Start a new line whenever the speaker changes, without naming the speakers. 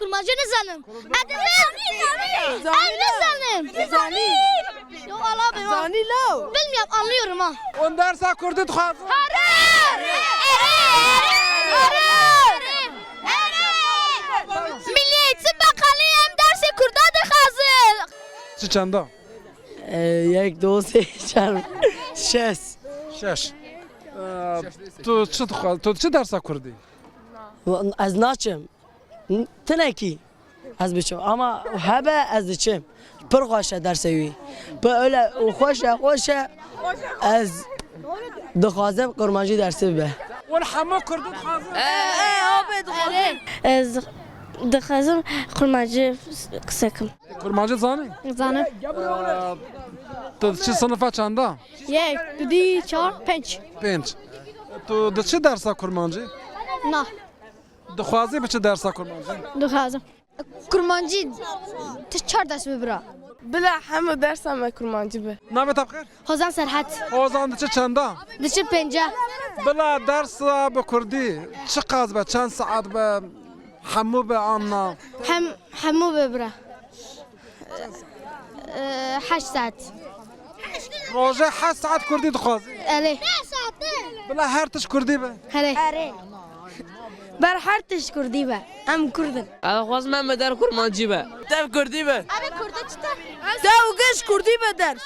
kurmancı ne zanım? Hadi ne zanım?
Zani.
Yok Allah ben.
Zani lo.
Bilmiyorum anlıyorum ha.
On dersa Kürt'ü tıkazı.
Milli Eğitim Bakanlığı hem dersi kurdadır hazır.
Çiçenda.
Yek dو سه چهار شش
Şeş. Tu çi dersa Kürt'ü?
از ناچم تنکی از بچم اما هبه از دچم پر خوشه درسوی پر öyle خوشه از دخوازم قرمانجی درسی به
On hamu Kürt'ü tıkazı.
Ez dixwazim xurmacı qisakım.
Kurmancı zanı.
Zanim.
Tu çi sınıfa çanda?
Yek, dudi, çar, penç.
Penç. Tu çi dersa kurmancı?
Na,
Dixwazî biçi dersa kurmancı.
duhazım. Kurmancı çar ders mi bira?
بلا همه درسم کرمانجی به
Navê te bixêr?
Hozan Serhat.
Ozan diçi çanda?
Dışı pence.
Bila dersa bi Kurdî çi qaz be çend saat be hemû be anna.
Hemu be bira. 8 saat.
Roje 8 saat Kurdî dixwazî.
Ele.
Bila her tiş Kurdî be.
Hele.
Ber her tiş Kurdî be. Em Kurdin.
خواست من به در کرمانجی به دو کردی به
Abi kurda çıta.
دو گش کردی به در